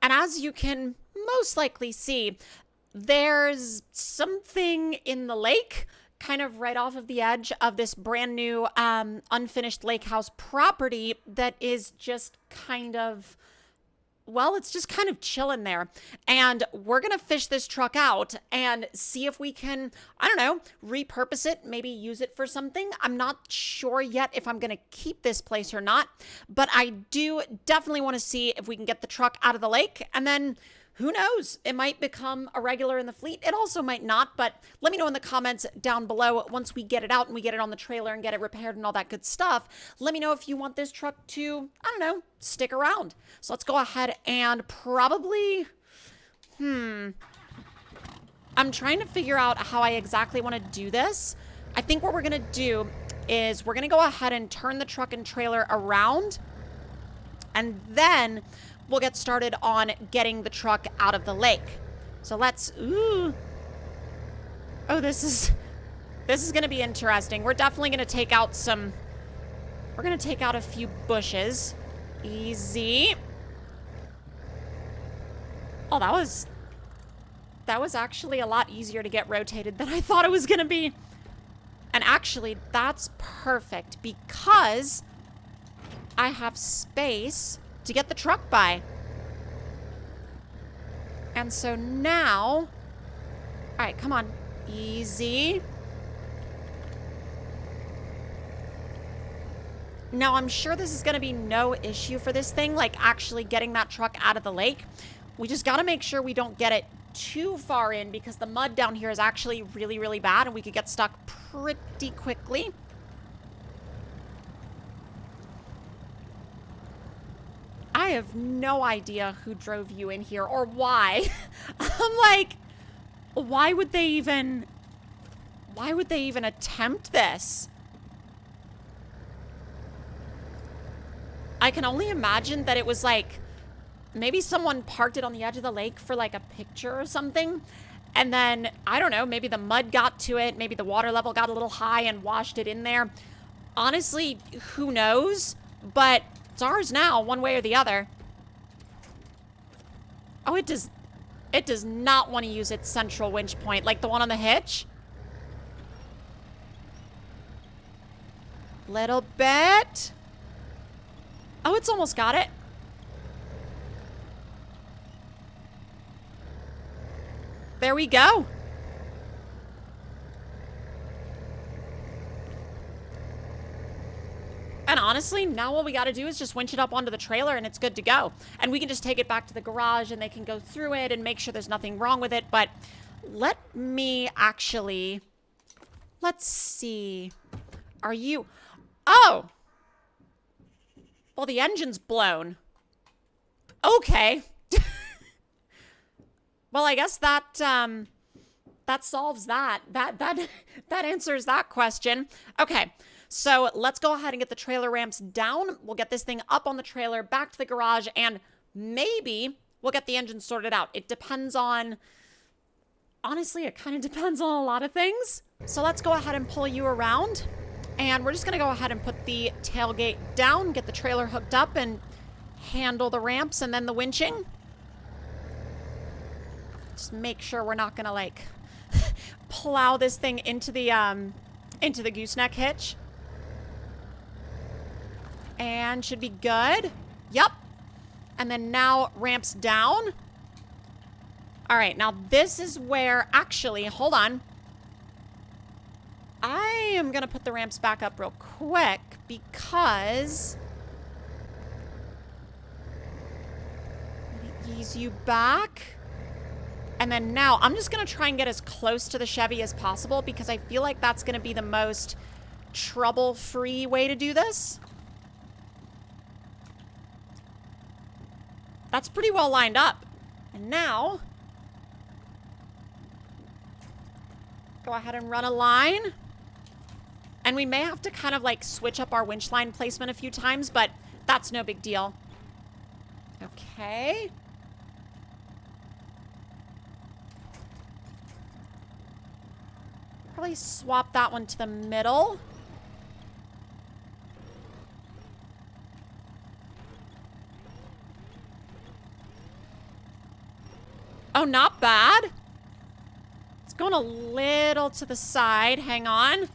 And as you can most likely see, there's something in the lake, kind of right off of the edge of this brand new unfinished lake house property that is just kind of, well, it's just kind of chilling there. And we're going to fish this truck out and see if we can, I don't know, repurpose it, maybe use it for something. I'm not sure yet if I'm going to keep this place or not, but I do definitely want to see if we can get the truck out of the lake, and then who knows? It might become a regular in the fleet. It also might not, but let me know in the comments down below once we get it out and we get it on the trailer and get it repaired and all that good stuff. Let me know if you want this truck to, I don't know, stick around. So let's go ahead and probably, I'm trying to figure out how I exactly want to do this. I think what we're going to do is we're going to go ahead and turn the truck and trailer around, and then we'll get started on getting the truck out of the lake. So let's, oh, this is going to be interesting. We're definitely going to take out we're going to take out a few bushes. Easy. Oh, that was actually a lot easier to get rotated than I thought it was going to be. And actually, that's perfect because I have space to get the truck by. And so now, all right, come on, easy. Now, I'm sure this is going to be no issue for this thing, like actually getting that truck out of the lake. We just got to make sure we don't get it too far in, because the mud down here is actually really, really bad and we could get stuck pretty quickly. I have no idea who drove you in here or why. I'm like, why would they even attempt this? I can only imagine that it was like, maybe someone parked it on the edge of the lake for like a picture or something. And then, I don't know, maybe the mud got to it. Maybe the water level got a little high and washed it in there. Honestly, who knows? But it's ours now, one way or the other. Oh, it does not want to use its central winch point, like the one on the hitch. Little bit. Oh, it's almost got it. There we go. And honestly, now all we got to do is just winch it up onto the trailer and it's good to go. And we can just take it back to the garage and they can go through it and make sure there's nothing wrong with it. But let me actually, let's see. Are you, oh. Well, the engine's blown. Okay. Well, I guess that solves that. That answers that question. Okay. So let's go ahead and get the trailer ramps down. We'll get this thing up on the trailer, back to the garage, and maybe we'll get the engine sorted out. It depends on, honestly, it kind of depends on a lot of things. So let's go ahead and pull you around. And we're just going to go ahead and put the tailgate down, get the trailer hooked up, and handle the ramps and then the winching. Just make sure we're not going to, like, plow this thing into the gooseneck hitch. And should be good. Yep. And then now ramps down. All right, now this is where, actually, hold on. I am going to put the ramps back up real quick because I'm going to ease you back. And then now I'm just going to try and get as close to the Chevy as possible because I feel like that's going to be the most trouble-free way to do this. That's pretty well lined up. And now, go ahead and run a line. And we may have to kind of like switch up our winch line placement a few times, but that's no big deal. Okay. Probably swap that one to the middle. Oh, not bad. It's going a little to the side. Hang on. Let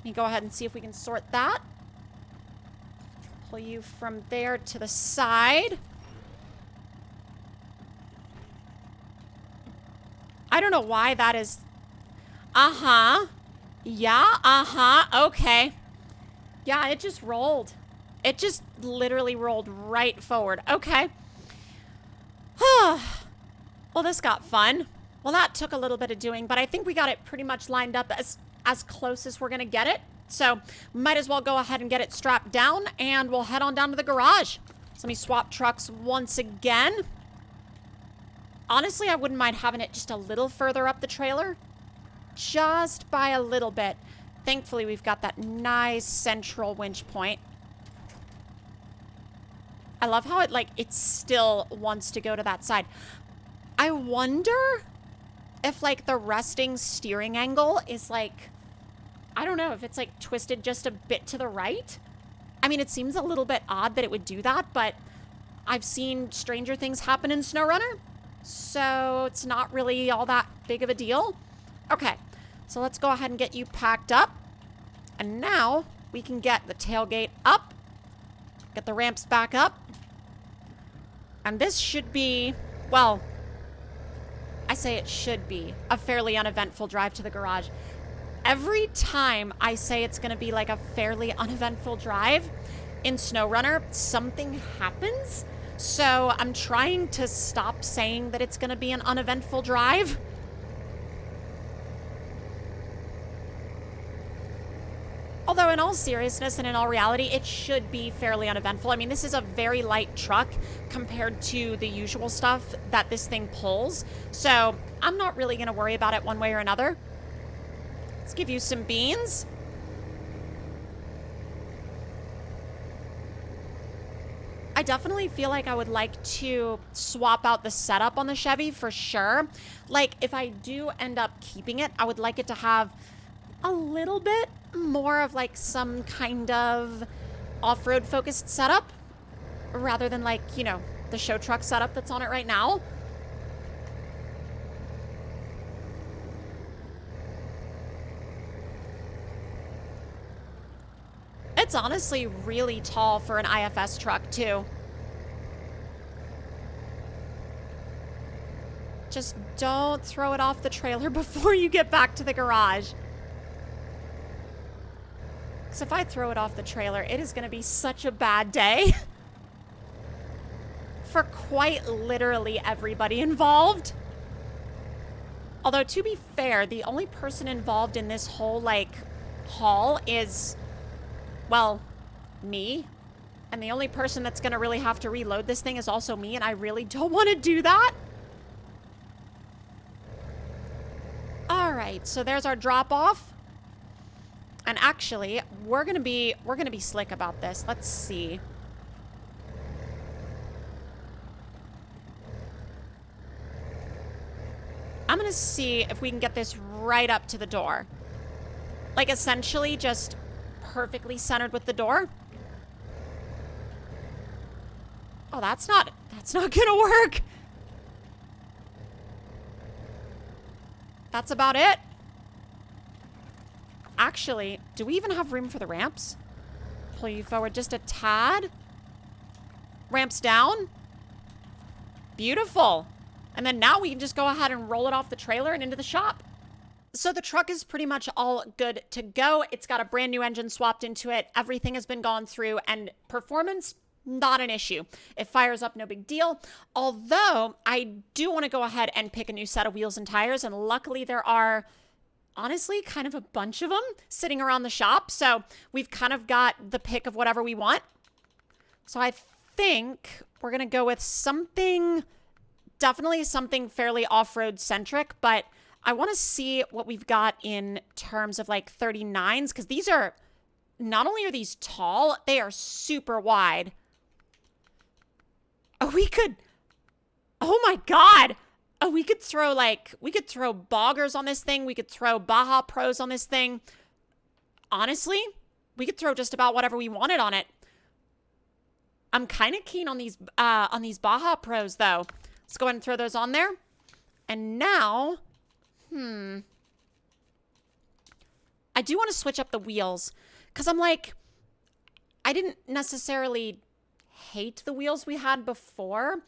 me go ahead and see if we can sort that. Pull you from there to the side. I don't know why that is. Uh-huh. Yeah, uh-huh. Okay. Yeah, it just rolled. It just literally rolled right forward. Okay. Well, this got fun. Well, that took a little bit of doing, but I think we got it pretty much lined up as close as we're going to get it. So might as well go ahead and get it strapped down, and we'll head on down to the garage. So let me swap trucks once again. Honestly, I wouldn't mind having it just a little further up the trailer. Just by a little bit. Thankfully, we've got that nice central winch point. I love how it still wants to go to that side. I wonder if, the resting steering angle is, I don't know, if it's, twisted just a bit to the right. I mean, it seems a little bit odd that it would do that, but I've seen stranger things happen in SnowRunner, so it's not really all that big of a deal. Okay, so let's go ahead and get you packed up. And now we can get the tailgate up, get the ramps back up. And this should be, well, I say it should be a fairly uneventful drive to the garage. Every time I say it's going to be a fairly uneventful drive in SnowRunner, something happens. So I'm trying to stop saying that it's going to be an uneventful drive. Although in all seriousness and in all reality, it should be fairly uneventful. I mean, this is a very light truck compared to the usual stuff that this thing pulls. So I'm not really going to worry about it one way or another. Let's give you some beans. I definitely feel like I would like to swap out the setup on the Chevy for sure. If I do end up keeping it, I would like it to have a little bit more of some kind of off-road focused setup rather than the show truck setup that's on it right now. It's honestly really tall for an IFS truck too. Just don't throw it off the trailer before you get back to the garage. Because if I throw it off the trailer, it is going to be such a bad day. For quite literally everybody involved. Although, to be fair, the only person involved in this whole, haul is, well, me. And the only person that's going to really have to reload this thing is also me, and I really don't want to do that. All right, so there's our drop-off. And actually, we're gonna be slick about this. Let's see. I'm gonna see if we can get this right up to the door. Essentially just perfectly centered with the door. Oh, that's not gonna work. That's about it. Actually, do we even have room for the ramps? Pull you forward just a tad. Ramps down. Beautiful. And then now we can just go ahead and roll it off the trailer and into the shop. So the truck is pretty much all good to go. It's got a brand new engine swapped into it. Everything has been gone through, and performance, not an issue. It fires up, no big deal. Although I do want to go ahead and pick a new set of wheels and tires, and luckily there are honestly kind of a bunch of them sitting around the shop. So we've kind of got the pick of whatever we want. So I think we're going to go with something, definitely something fairly off-road centric, but I want to see what we've got in terms of 39s, because these are, not only are these tall, they are super wide. Oh, oh my God. Oh, we could throw boggers on this thing. We could throw Baja Pros on this thing. Honestly, we could throw just about whatever we wanted on it. I'm kind of keen on these Baja Pros though. Let's go ahead and throw those on there. And now, I do want to switch up the wheels because I'm like, I didn't necessarily hate the wheels we had before.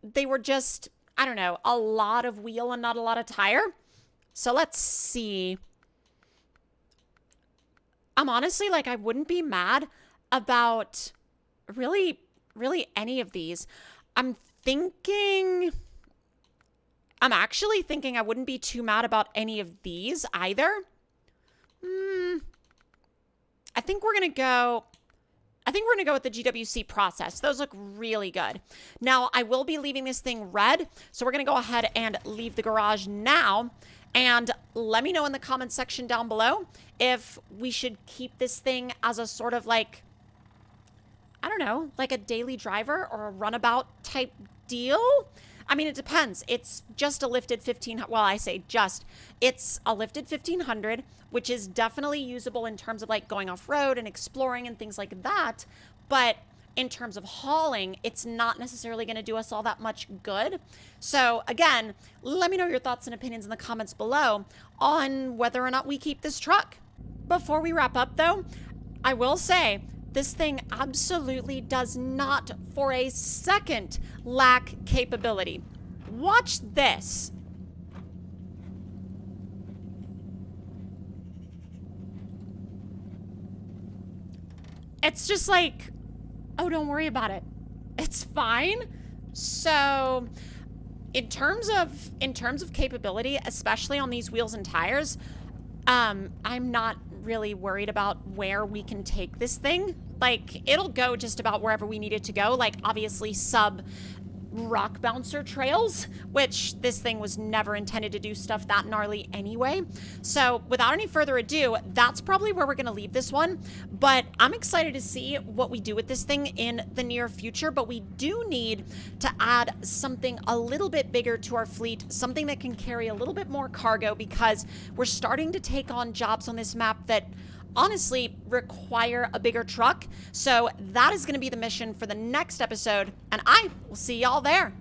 They were just, I don't know, a lot of wheel and not a lot of tire. So let's see. I'm honestly like, I wouldn't be mad about really any of these. I'm actually thinking I wouldn't be too mad about any of these either. I think we're going to go with the GWC Process. Those look really good. Now, I will be leaving this thing red, so we're going to go ahead and leave the garage now. And let me know in the comments section down below if we should keep this thing as a sort of like, I don't know, like a daily driver or a runabout type deal. I mean, it depends. It's just a lifted 1500. Well, I say just. It's a lifted 1500, which is definitely usable in terms of like going off road and exploring and things like that. But in terms of hauling, it's not necessarily going to do us all that much good. So again, let me know your thoughts and opinions in the comments below on whether or not we keep this truck. Before we wrap up though, I will say this thing absolutely does not for a second lack capability. Watch this. It's just like, oh, don't worry about it. It's fine. So in terms of capability, especially on these wheels and tires, I'm not really worried about where we can take this thing. Like, it'll go just about wherever we need it to go. Like, obviously sub rock bouncer trails, which this thing was never intended to do stuff that gnarly anyway. So without any further ado, that's probably where we're going to leave this one. But I'm excited to see what we do with this thing in the near future. But we do need to add something a little bit bigger to our fleet, something that can carry a little bit more cargo, because we're starting to take on jobs on this map that honestly require a bigger truck. So that is going to be the mission for the next episode, and I will see y'all there.